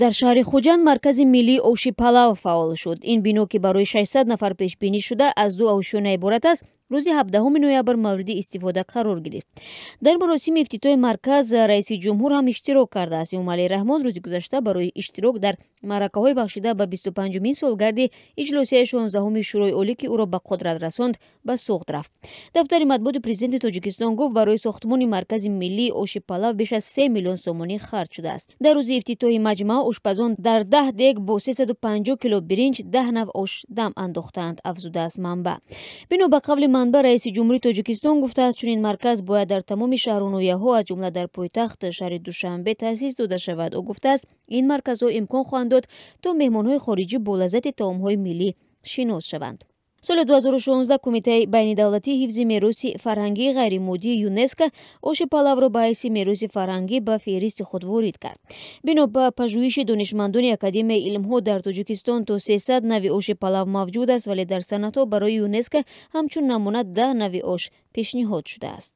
дар шаҳри Хуҷанд маркази миллии оши Палав фаъол шуд. Ин бино, ки барои 600 нафар пешбинӣ шуда, аз 2 ошӯна иборат аст, рӯзи 17 ноябр мавриди истифода қарор гирифт. дар маросими ифтитоҳи марказ раиси ҷумҳур ҳам иштирок кардааст. Эмомалӣ Раҳмон рӯзи гузашта барои иштирок дар маъракаҳои бахшида ба 25-умин солгарди иҷлосияи 16-уми Шӯрои олӣ, ки ӯро ба қудрат расонд, ба суғд рафт. дафтари матбуоти президенти Тоҷикистон гуфт, барои сохтмони маркази миллии оши Палав беш аз 3 миллион сомонӣ харҷ шудааст. дар рӯзи ифтитоҳи маҷмӯа ошпазон дар 10 дег бо 350 кило биринҷ 10 нав ош дам андохтанд, афзудааст манбаъ. бино ба қавли манбаъ, раиси ҷумҳурии Тоҷикистон гуфтааст, чунин марказ бояд дар тамоми шаҳру ноҳияҳо, аз ҷумла дар пойтахт шаҳри Душанбе таъсис дода шавад. ӯ гуфтааст, ин марказҳо имкон хоҳанд дод, то меҳмонҳои хориҷӣ бо лаззати таомҳои миллӣ шинос шаванд. соли 2016 Кумитаи байнидавлатии ҳифзи мероси фарҳангии ғайримоддии ЮНЕСКО оши Палавро ба ҳайси мероси фарҳангӣ ба феҳристи худ ворид кард. бино ба пажӯҳиши донишмандони Академияи илмҳо, дар Тоҷикистон то 300 нави оши Палав мавҷуд аст, вале дар санадҳо барои ЮНЕСКО ҳамчун намуна 10 нави ош пешниҳод шудааст.